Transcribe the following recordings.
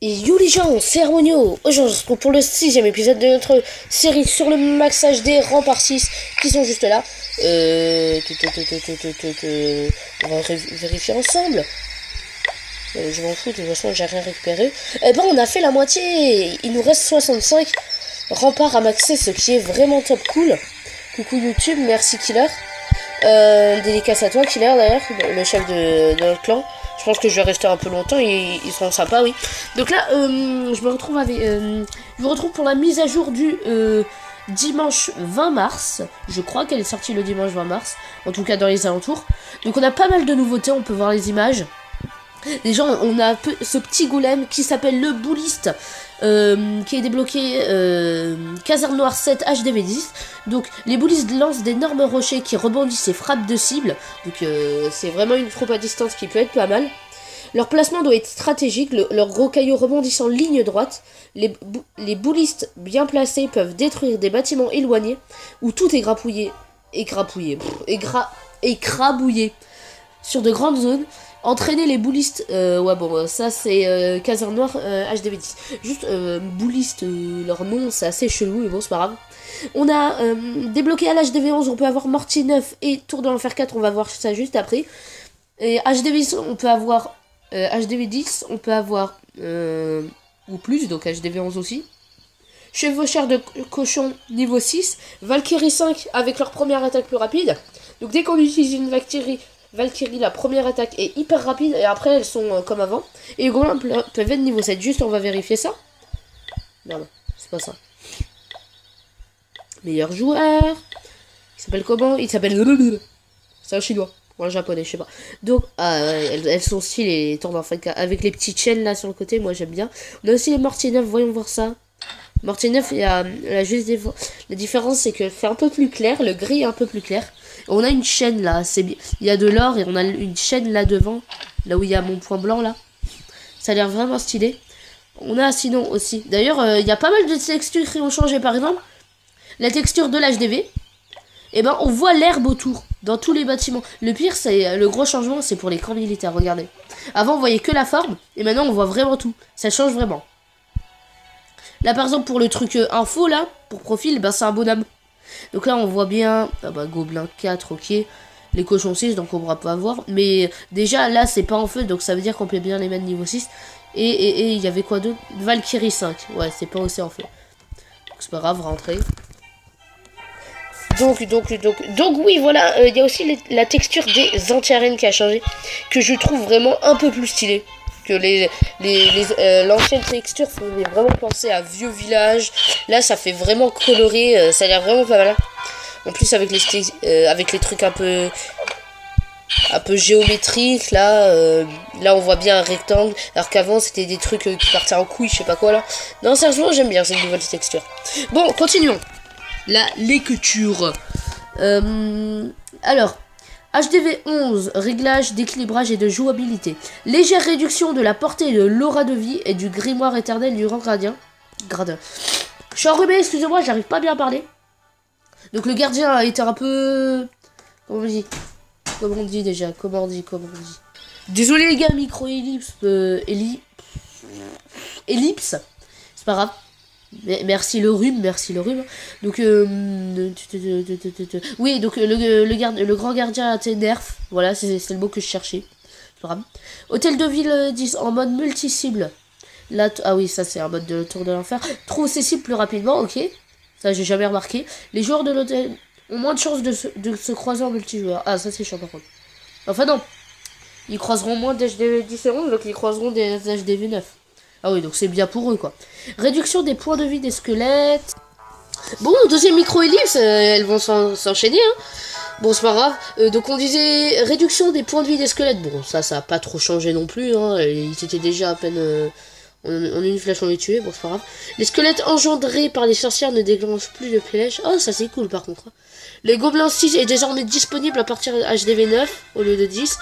Et yo les gens, c'est Harmonio. Aujourd'hui, on se retrouve pour le 6ème épisode de notre série sur le max HD Rempart 6 qui sont juste là. On va vérifier ensemble. Je m'en fous, de toute façon, j'ai rien récupéré. On a fait la moitié. Il nous reste 65 remparts à maxer, ce qui est vraiment top cool. Coucou YouTube, merci Killer. Dédicace à toi Killer d'ailleurs, le chef de notre clan. Je pense que je vais rester un peu longtemps, ils seront sympas, oui. Donc là, je me retrouve pour la mise à jour du dimanche 20 mars. Je crois qu'elle est sortie le dimanche 20 mars, en tout cas dans les alentours. Donc on a pas mal de nouveautés, on peut voir les images. Déjà, on a ce petit golem qui s'appelle le bouliste, qui est débloqué Caserne Noire 7 HDV10. Donc les boulistes lancent d'énormes rochers qui rebondissent et frappent de cible. Donc c'est vraiment une troupe à distance qui peut être pas mal. Leur placement doit être stratégique, leurs gros cailloux rebondissent en ligne droite. Les boulistes bien placés peuvent détruire des bâtiments éloignés où tout est écrabouillé sur de grandes zones. Entraîner les boulistes, ça c'est Caserne Noire HDV10. Juste boulistes, leur nom c'est assez chelou, mais bon c'est pas grave. On a débloqué à l'HDV11, on peut avoir Mortier 9 et Tour de l'Enfer 4, on va voir ça juste après. Et HDV10, on peut avoir HDV10, on peut avoir ou plus, donc HDV11 aussi. Chevaucheur de cochon niveau 6, Valkyrie 5 avec leur première attaque plus rapide. Donc dès qu'on utilise une Valkyrie, la première attaque est hyper rapide et après elles sont comme avant. Et les gobelins peuvent être niveau 7. Juste on va vérifier ça. Non, c'est pas ça. Meilleur joueur. Il s'appelle comment? Il s'appelle... C'est un chinois. Ou un japonais, je sais pas. Donc, elles sont stylées les tours d'enfer avec les petites chaînes là sur le côté. Moi j'aime bien. On a aussi les Mortier 9, voyons voir ça. Mortier 9, il y a la différence c'est que c'est un peu plus clair. Le gris est un peu plus clair. On a une chaîne là, c'est bien. Il y a de l'or et on a une chaîne là devant, là où il y a mon point blanc là. Ça a l'air vraiment stylé. On a sinon aussi. D'ailleurs, il y a pas mal de textures qui ont changé. Par exemple, la texture de l'HDV. Et on voit l'herbe autour, dans tous les bâtiments. Le pire, c'est le gros changement, c'est pour les camps militaires. Regardez. Avant, on voyait que la forme, et maintenant, on voit vraiment tout. Ça change vraiment. Là, par exemple, pour le truc info là, pour profil, c'est un bonhomme. Donc là on voit bien, Gobelin 4, ok, les cochons 6, donc on pourra pas voir, mais déjà là c'est pas en feu, donc ça veut dire qu'on peut bien les mettre niveau 6, et il y avait quoi d'autre? Valkyrie 5, ouais c'est pas aussi en feu, donc c'est pas grave, rentrer. Donc oui voilà, il y a aussi la texture des anti-arènes qui a changé, que je trouve vraiment un peu plus stylée. Que l'ancienne texture faisait vraiment penser à vieux village. Là ça fait vraiment coloré, ça a l'air vraiment pas mal. En plus avec les trucs un peu géométriques là, là on voit bien un rectangle, alors qu'avant c'était des trucs qui partaient en couilles, je sais pas quoi là. Non sérieusement j'aime bien cette nouvelle texture. Bon continuons. La lecture. Alors HDV11, réglage d'équilibrage et de jouabilité. Légère réduction de la portée de l'aura de vie et du grimoire éternel du grand gradien. Je suis enrhumé, excusez-moi, j'arrive pas bien à parler. Donc le gardien a été un peu... Comment on dit déjà? Comment on dit Désolé les gars, micro-ellipse. Ellipse. C'est pas grave. Merci le rhume. Donc oui, donc le grand gardien a été nerf. Voilà, c'est le mot que je cherchais. Hôtel de ville 10 en mode multi-cible. Là, ah oui, ça c'est un mode de tour de l'enfer. Trop accessible plus rapidement, ok. Ça j'ai jamais remarqué. Les joueurs de l'hôtel ont moins de chances de se croiser en multijoueur. Ah ça c'est chiant par contre. Enfin non. Ils croiseront moins d'HDV 10 et 11, donc ils croiseront des HDV 9. Ah oui, donc c'est bien pour eux, quoi. Réduction des points de vie des squelettes. Bon, deuxième micro-ellipse, elles vont s'enchaîner, hein. Bon, c'est pas grave. Donc on disait réduction des points de vie des squelettes. Bon, ça a pas trop changé non plus, hein. Ils étaient déjà à peine... en une flèche on les tuait, bon c'est pas grave. Les squelettes engendrés par les sorcières ne déclenchent plus de flèches. Oh, ça c'est cool par contre. Les gobelins 6 est désormais disponible à partir de HDV 9 au lieu de 10.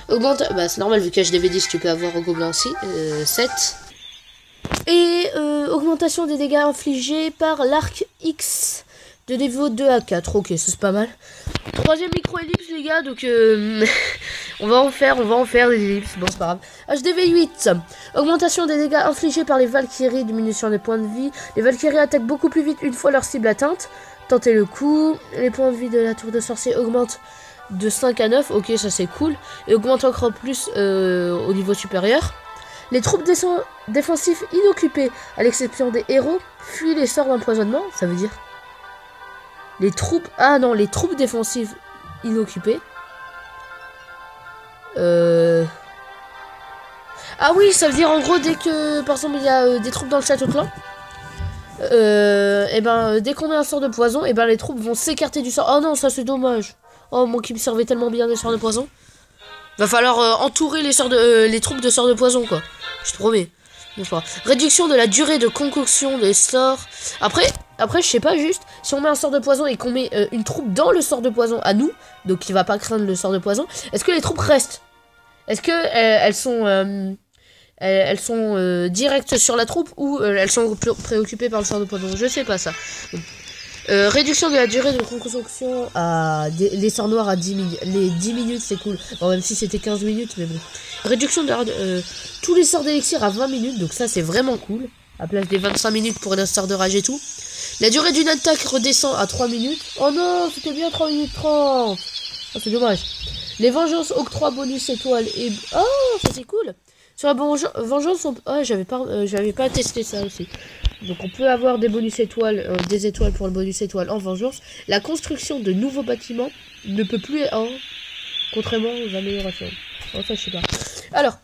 Augmente... c'est normal vu qu'HDV 10 tu peux avoir au gobelin 7. Et augmentation des dégâts infligés par l'arc X de niveau 2 à 4. Ok, ça c'est pas mal. Troisième micro-ellipse les gars, donc On va en faire des ellipses, bon c'est pas grave. HDV 8, augmentation des dégâts infligés par les Valkyries, diminution des points de vie. Les Valkyries attaquent beaucoup plus vite une fois leur cible atteinte. Tentez le coup. Les points de vie de la tour de sorcier augmentent de 5 à 9, ok ça c'est cool. Et augmente encore plus au niveau supérieur. Les troupes défensifs inoccupées, à l'exception des héros, fuient les sorts d'empoisonnement, ça veut dire... Les troupes... Ah non, les troupes défensives inoccupées. Ah oui, ça veut dire en gros dès que par exemple il y a des troupes dans le château clan, et ben dès qu'on met un sort de poison, et ben les troupes vont s'écarter du sort. Oh non, ça c'est dommage. Oh moi qui me servait tellement bien des sorts de poison. Va falloir entourer les troupes de sorts de poison quoi. Je te promets. Réduction de la durée de concoction des sorts. Après je sais pas juste si on met un sort de poison et qu'on met une troupe dans le sort de poison à nous, donc qui va pas craindre le sort de poison, est-ce que les troupes restent? Est-ce que elles sont directes sur la troupe ou elles sont préoccupées par le sort de poison? Je sais pas ça. Donc, réduction de la durée de concoction à les sorts noirs à 10 minutes. Les 10 minutes c'est cool. Bon, même si c'était 15 minutes, mais bon. Réduction de tous les sorts d'élixir à 20 minutes, donc ça c'est vraiment cool. À place des 25 minutes pour les sorts de rage et tout. La durée d'une attaque redescend à 3 minutes. Oh non, c'était bien 3 minutes 30. Oh, c'est dommage. Les vengeances octroient bonus étoiles et... Oh, ça c'est cool. Sur la vengeance, oh, j'avais pas testé ça aussi. Donc on peut avoir des bonus étoiles, des étoiles pour le bonus étoile en vengeance. La construction de nouveaux bâtiments ne peut plus... Oh, contrairement aux améliorations. Oh, ça je sais pas. Alors,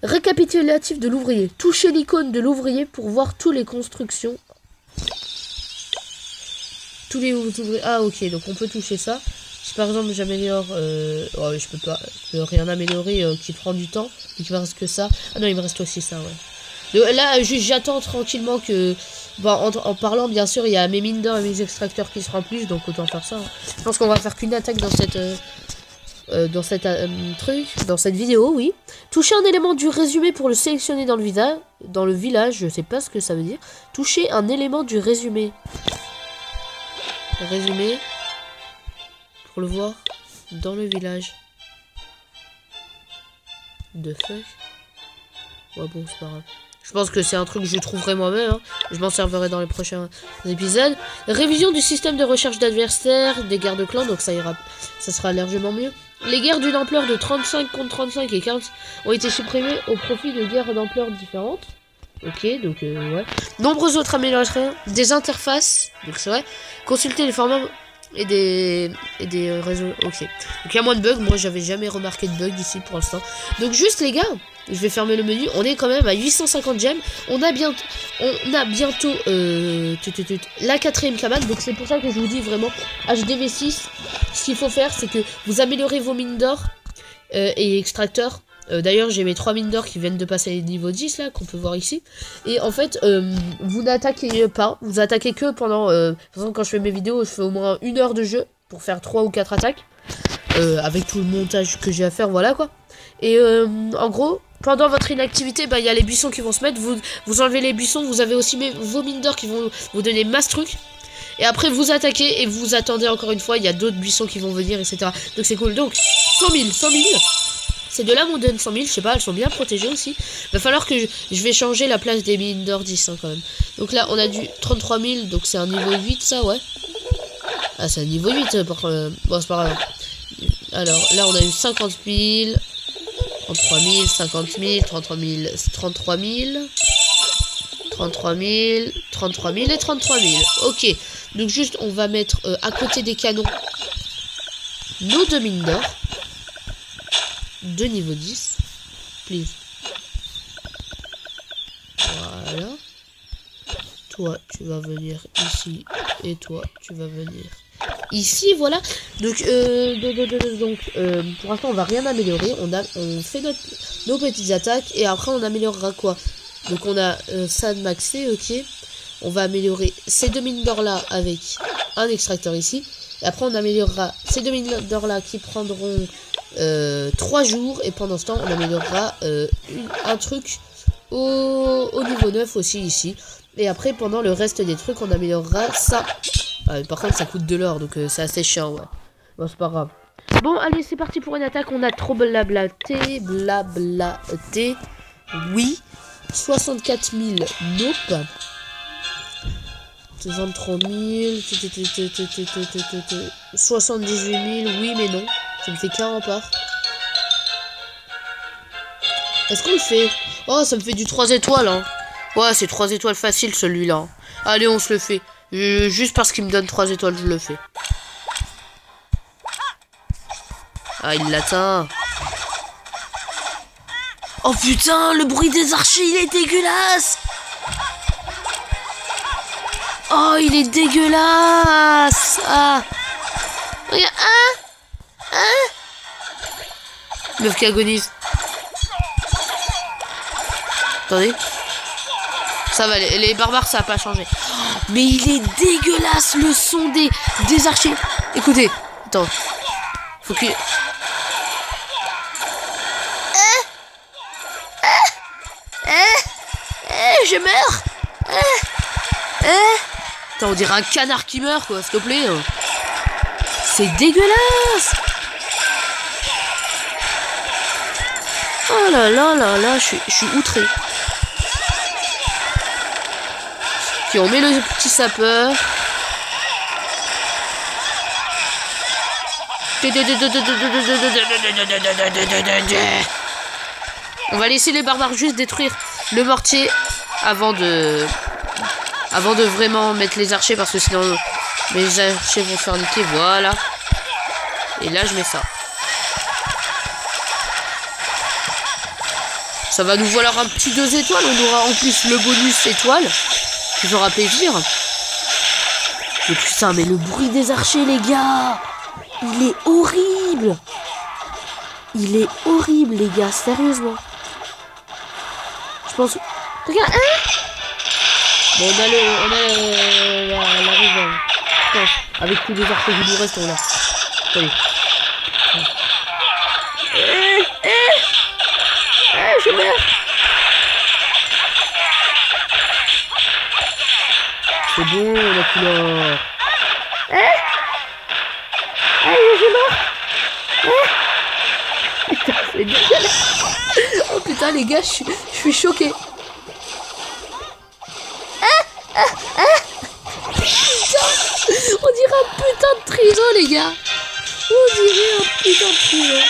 récapitulatif de l'ouvrier. Touchez l'icône de l'ouvrier pour voir toutes les constructions. Tous les ouvriers. Ah ok, donc on peut toucher ça. Si par exemple j'améliore... Oh, je peux rien améliorer qui prend du temps. Donc il me reste que ça. Ah non, il me reste aussi ça, ouais. Donc, là, juste j'attends tranquillement que... Bon, en parlant, bien sûr, il y a mes mines d'or et mes extracteurs qui se remplissent, donc autant faire ça. Hein. Je pense qu'on va faire qu'une attaque dans cette... dans cette vidéo, oui. Toucher un élément du résumé pour le sélectionner dans le village, je sais pas ce que ça veut dire. Toucher un élément du résumé. Résumé. Pour le voir dans le village. De fuck. Ouais bon, c'est pas grave. Je pense que c'est un truc que je trouverai moi-même. Hein. Je m'en servirai dans les prochains épisodes. Révision du système de recherche d'adversaires, des guerres de clans, donc ça ira, ça sera largement mieux. Les guerres d'une ampleur de 35 contre 35 et 15 ont été supprimées au profit de guerres d'ampleur différentes. Ok, donc ouais. Nombreuses autres améliorations, des interfaces, donc c'est vrai. Consulter les formats et des réseaux. Ok. Donc il y a moins de bugs. Moi j'avais jamais remarqué de bugs ici pour l'instant. Donc juste les gars, je vais fermer le menu. On est quand même à 850 gemmes. On a bientôt la 4ème cabane. Donc c'est pour ça que je vous dis vraiment HDV6. Ce qu'il faut faire, c'est que vous améliorez vos mines d'or et extracteurs. D'ailleurs j'ai mes 3 mines d'or qui viennent de passer niveau 10 là, qu'on peut voir ici. Et en fait vous n'attaquez pas. Vous attaquez que pendant par exemple quand je fais mes vidéos, je fais au moins 1 heure de jeu pour faire 3 ou 4 attaques. Avec tout le montage que j'ai à faire, voilà quoi. Et en gros, pendant votre inactivité, bah il y a les buissons qui vont se mettre. Vous enlevez les buissons, vous avez aussi vos mines d'or qui vont vous donner masse truc. Et après vous attaquez et vous attendez encore une fois, il y a d'autres buissons qui vont venir, etc. Donc c'est cool. Donc 100 000. Ces deux-là m'ont donné 100 000, je sais pas, elles sont bien protégées aussi. Va falloir que je vais changer la place des mines d'or 10 hein, quand même. Donc là, on a du 33 000, donc c'est un niveau 8 ça, ouais. Ah, c'est un niveau 8, bon, c'est pas grave. Alors, là, on a eu 50 000, 33 000, 50 000, 33 000, 33 000, 33 000, 33 000 et 33 000. Ok, donc juste, on va mettre à côté des canons nos 2 mines d'or. De niveau 10, please. Voilà. Toi, tu vas venir ici. Et toi, tu vas venir ici, voilà. Donc, pour l'instant, on va rien améliorer. On fait nos petites attaques. Et après, on améliorera quoi? Donc, on a ça de maxé, ok. On va améliorer ces 2 mines d'or là avec un extracteur ici. Et après, on améliorera ces 2 mines d'or là qui prendront 3 jours. Et pendant ce temps, on améliorera un truc au niveau 9 aussi ici. Et après, pendant le reste des trucs, on améliorera ça. Par contre, ça coûte de l'or, donc c'est assez chiant, ouais. Bon, c'est pas grave. Bon, allez, c'est parti pour une attaque. On a trop blablaté. Oui. 64 000. Nope. 23 000. 78 000. Oui, mais non. Ça me fait 40 part. Est-ce qu'on le fait? Oh, ça me fait du 3 étoiles, hein. Ouais, c'est 3 étoiles facile, celui-là. Allez, on se le fait. Juste parce qu'il me donne 3 étoiles, je le fais. Ah, il l'atteint. Oh putain, le bruit des archers, il est dégueulasse. Oh, il est dégueulasse. Ah. Regarde, meuf qui agonise. Attendez. Ça va, les barbares, ça a pas changé. Mais il est dégueulasse, le son des archers. Écoutez. Attends. Faut que... je meurs. Attends, on dirait un canard qui meurt, quoi, s'il te plaît. C'est dégueulasse. Oh là là là là, je suis outré. Ok, on met le petit sapeur. On va laisser les barbares juste détruire le mortier avant de vraiment mettre les archers, parce que sinon mes archers vont se faire niquer. Voilà. Et là je mets ça. Ça va nous valoir un petit 2 étoiles. On aura en plus le bonus étoile. Toujours à plaisir. Mais putain, mais le bruit des archers, les gars, il est horrible. Il est horrible, les gars, sérieusement. Je pense... Regarde, hein. Bon, on a la rive. Putain, avec tous les archers qui nous restent, on l'a. Allez. Je meurs. C'est bon, la couleur. Je suis mort. Putain, c'est dégueulasse. Oh putain, les gars, je suis choqué. Putain, on dirait un putain de trésor, les gars. On dirait un putain de trésor.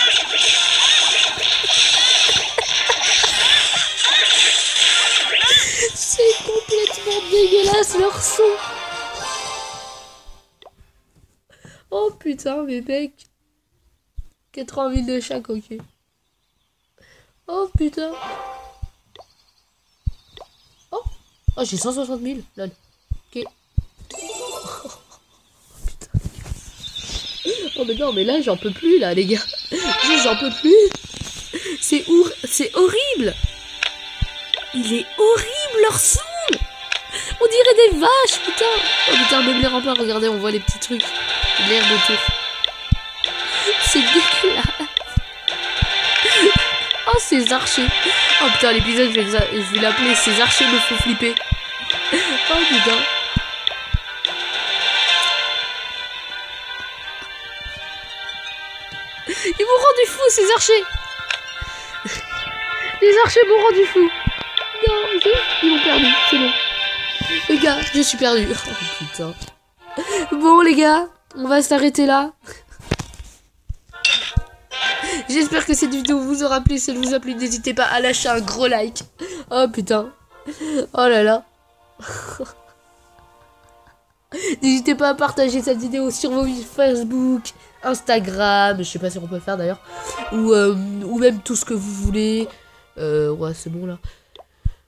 C'est complètement dégueulasse leur son. Oh putain, mes mecs. 80 000 de chaque, ok. Oh putain. Oh, j'ai 160 000. Lol. Ok. Oh, putain. Oh mais non, mais là j'en peux plus là, les gars. J'en peux plus. C'est horrible. Il est horrible leur son. On dirait des vaches, putain. Oh putain, même les remparts, regardez, on voit les petits trucs. L'herbe autour. C'est dégueulasse. Oh, ces archers. Oh putain, l'épisode, je vais l'appeler Ces archers me font flipper. Oh putain. Ils m'ont rendu fou, ces archers. Les archers m'ont rendu fou. Non, ils m'ont perdu, c'est bon. Les gars, je suis perdu. Oh putain. Bon les gars, on va s'arrêter là. J'espère que cette vidéo vous aura plu. Si elle vous a plu, n'hésitez pas à lâcher un gros like. Oh putain. Oh là là. N'hésitez pas à partager cette vidéo sur vos Facebook, Instagram, je sais pas si on peut le faire d'ailleurs, ou même tout ce que vous voulez. Ouais, c'est bon là.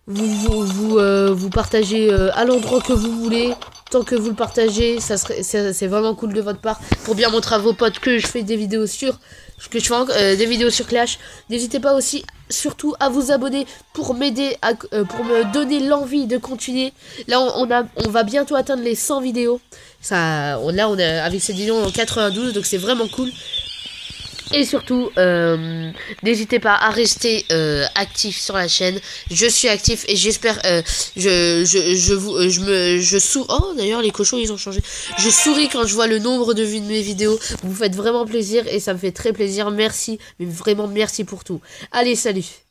Vous partagez à l'endroit que vous voulez. Tant que vous le partagez, c'est vraiment cool de votre part, pour bien montrer à vos potes que je fais des vidéos sur des vidéos sur Clash. N'hésitez pas aussi surtout à vous abonner pour m'aider pour me donner l'envie de continuer. Là on va bientôt atteindre les 100 vidéos. Là on est avec cette vidéo en 92, donc c'est vraiment cool. Et surtout, n'hésitez pas à rester actif sur la chaîne. Je suis actif et j'espère, oh d'ailleurs les cochons ils ont changé. Je souris quand je vois le nombre de vues de mes vidéos. Vous me faites vraiment plaisir et ça me fait très plaisir. Merci, mais vraiment merci pour tout. Allez, salut.